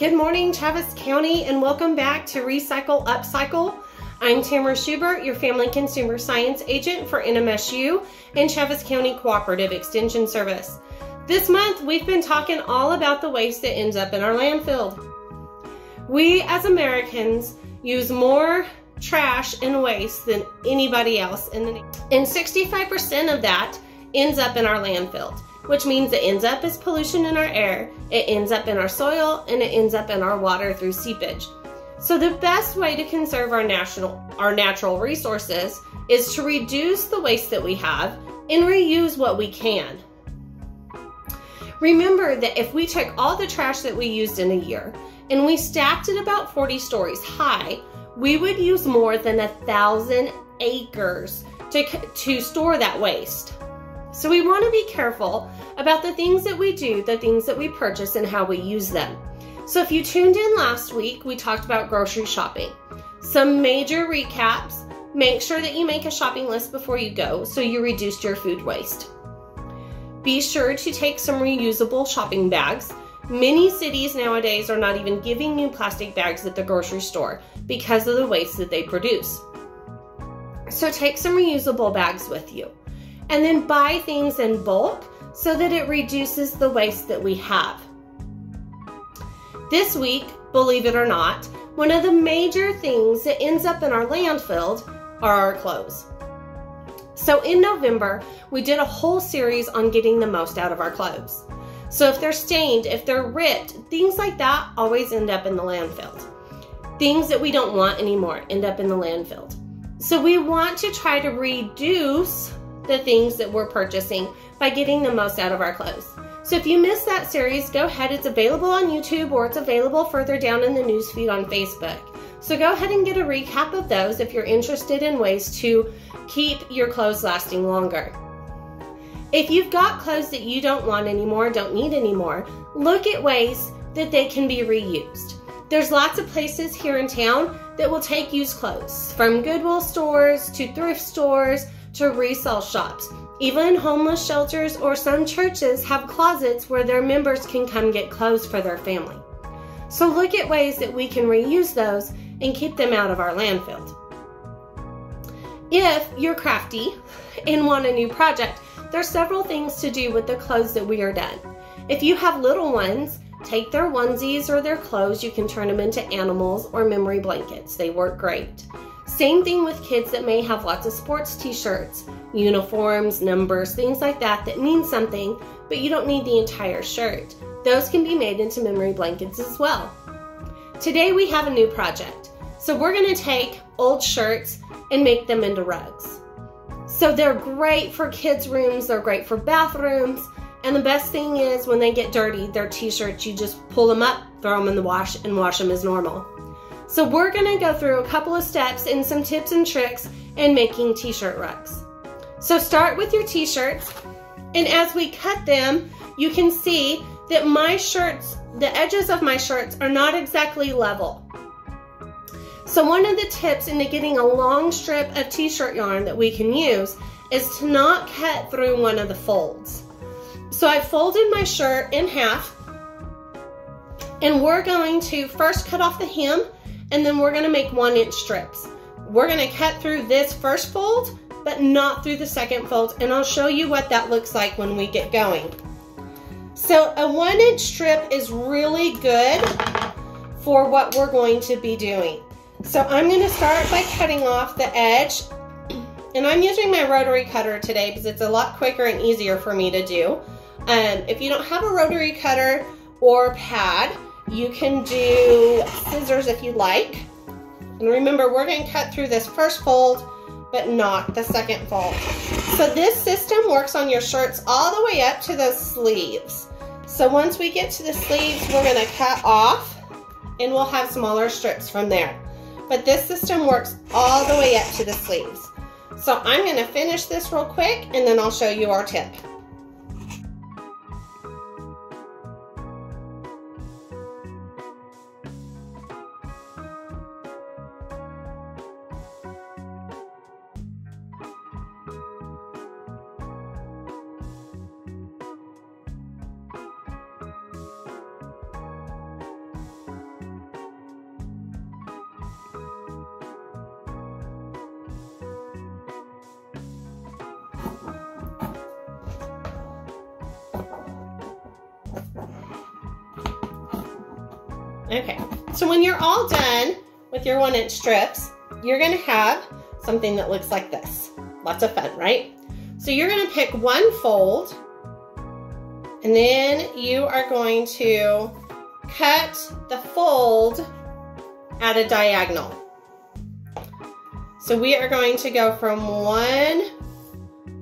Good morning, Travis County, and welcome back to Recycle, Upcycle. I'm Tamara Schubert, your Family Consumer Science Agent for NMSU and Travis County Cooperative Extension Service. This month, we've been talking all about the waste that ends up in our landfill. We, as Americans, use more trash and waste than anybody else in the nation. And 65% of that ends up in our landfill, which means it ends up as pollution in our air, it ends up in our soil, and it ends up in our water through seepage. So the best way to conserve our natural resources is to reduce the waste that we have and reuse what we can. Remember that if we took all the trash that we used in a year and we stacked it about 40 stories high, we would use more than 1,000 acres to store that waste. So we want to be careful about the things that we do, the things that we purchase, and how we use them. So if you tuned in last week, we talked about grocery shopping. Some major recaps: make sure that you make a shopping list before you go so you reduced your food waste. Be sure to take some reusable shopping bags. Many cities nowadays are not even giving you plastic bags at the grocery store because of the waste that they produce. So take some reusable bags with you. And then buy things in bulk so that it reduces the waste that we have. This week, believe it or not, one of the major things that ends up in our landfill are our clothes. So in November, we did a whole series on getting the most out of our clothes. So if they're stained, if they're ripped, things like that always end up in the landfill. Things that we don't want anymore end up in the landfill. So we want to try to reduce the things that we're purchasing by getting the most out of our clothes. So if you missed that series, go ahead. It's available on YouTube or it's available further down in the newsfeed on Facebook. So go ahead and get a recap of those if you're interested in ways to keep your clothes lasting longer. If you've got clothes that you don't want anymore, don't need anymore, look at ways that they can be reused. There's lots of places here in town that will take used clothes, from Goodwill stores to thrift stores to resale shops. Even homeless shelters or some churches have closets where their members can come get clothes for their family. So look at ways that we can reuse those and keep them out of our landfill. If you're crafty and want a new project, there's several things to do with the clothes that we are done. If you have little ones, take their onesies or their clothes. You can turn them into animals or memory blankets. They work great. Same thing with kids that may have lots of sports t-shirts, uniforms, numbers, things like that that mean something, but you don't need the entire shirt. Those can be made into memory blankets as well. Today we have a new project. So we're going to take old shirts and make them into rugs. So they're great for kids' rooms, they're great for bathrooms, and the best thing is when they get dirty, they're t-shirts, you just pull them up, throw them in the wash, and wash them as normal. So we're going to go through a couple of steps and some tips and tricks in making t-shirt rugs. So start with your t-shirts, and as we cut them, you can see that my shirts, the edges of my shirts are not exactly level. So one of the tips into getting a long strip of t-shirt yarn that we can use is to not cut through one of the folds. So I folded my shirt in half, and we're going to first cut off the hem, and then we're going to make 1-inch strips. We're going to cut through this first fold, but not through the second fold, and I'll show you what that looks like when we get going. So a 1-inch strip is really good for what we're going to be doing. So I'm going to start by cutting off the edge, and I'm using my rotary cutter today because it's a lot quicker and easier for me to do. If you don't have a rotary cutter or pad, you can do scissors if you like. And remember, we're going to cut through this first fold, but not the second fold. So this system works on your shirts all the way up to the sleeves. So once we get to the sleeves, we're going to cut off, and we'll have smaller strips from there. But this system works all the way up to the sleeves. So I'm going to finish this real quick, and then I'll show you our tip. Okay, so when you're all done with your 1-inch strips, you're gonna have something that looks like this. Lots of fun, right? So you're gonna pick one fold, and then you are going to cut the fold at a diagonal. So we are going to go from one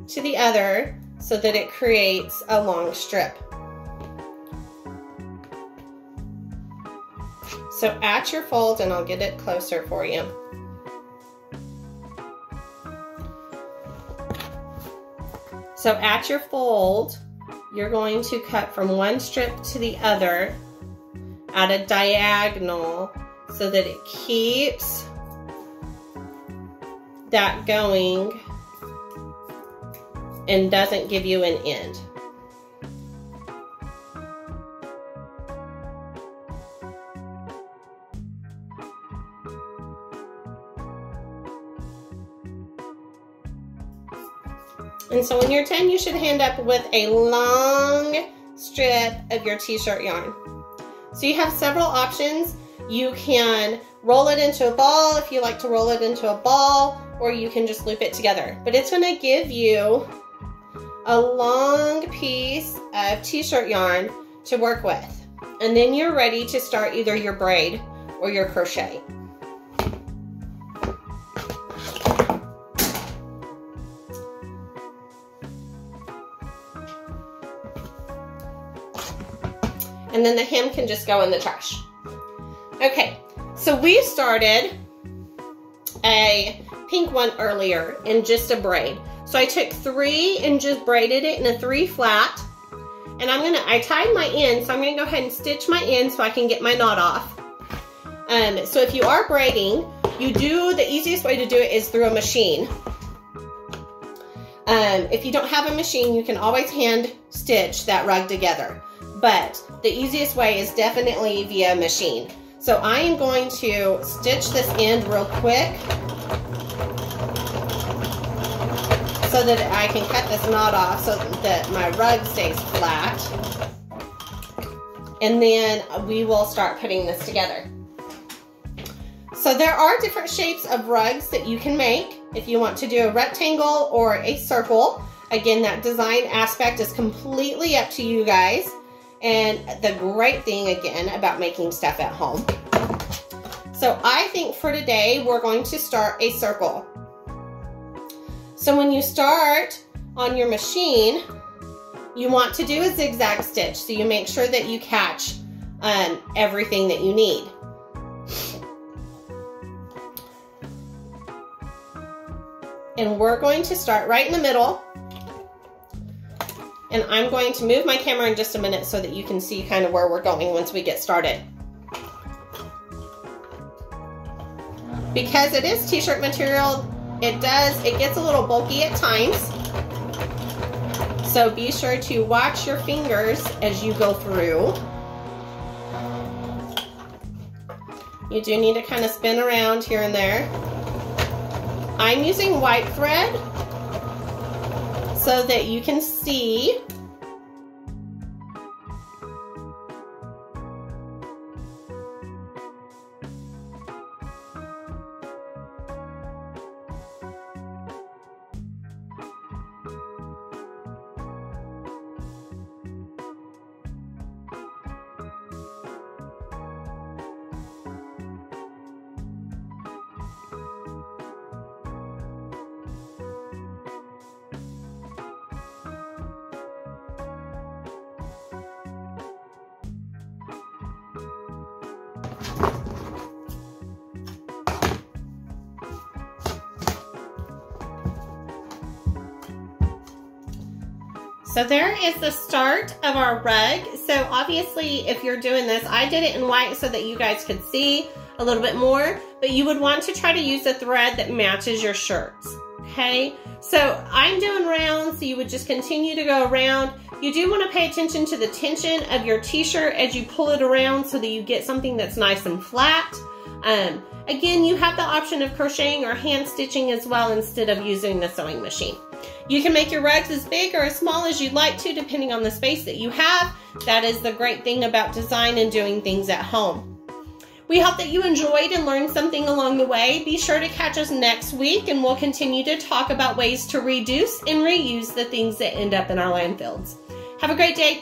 to the other so that it creates a long strip. So at your fold, and I'll get it closer for you. So at your fold, you're going to cut from one strip to the other at a diagonal so that it keeps that going and doesn't give you an end. And so when you're 10, you should end up with a long strip of your t-shirt yarn. So you have several options. You can roll it into a ball if you like to roll it into a ball, or you can just loop it together. But it's gonna give you a long piece of t-shirt yarn to work with. And then you're ready to start either your braid or your crochet. And then the hem can just go in the trash. Okay, so we started a pink one earlier in just a braid. So I took 3 and just braided it in a 3 flat. And I tied my end, so I'm gonna go ahead and stitch my end so I can get my knot off. So if you are braiding, the easiest way to do it is through a machine. If you don't have a machine, you can always hand stitch that rug together. But the easiest way is definitely via machine. So I am going to stitch this end real quick so that I can cut this knot off so that my rug stays flat. And then we will start putting this together. So there are different shapes of rugs that you can make if you want to do a rectangle or a circle. Again, that design aspect is completely up to you guys. And the great thing, again, about making stuff at home. So I think for today, we're going to start a circle. So when you start on your machine, you want to do a zigzag stitch. So you make sure that you catch everything that you need. And we're going to start right in the middle. And I'm going to move my camera in just a minute so that you can see kind of where we're going once we get started. Because it is t-shirt material, it gets a little bulky at times. So be sure to watch your fingers as you go through. You do need to kind of spin around here and there. I'm using white thread so that you can see. So there is the start of our rug. So obviously if you're doing this, I did it in white so that you guys could see a little bit more, but you would want to try to use a thread that matches your shirts, okay? So I'm doing round, so you would just continue to go around. You do want to pay attention to the tension of your t-shirt as you pull it around so that you get something that's nice and flat. Again, you have the option of crocheting or hand stitching as well instead of using the sewing machine. You can make your rugs as big or as small as you'd like to, depending on the space that you have. That is the great thing about design and doing things at home. We hope that you enjoyed and learned something along the way. Be sure to catch us next week, and we'll continue to talk about ways to reduce and reuse the things that end up in our landfills. Have a great day.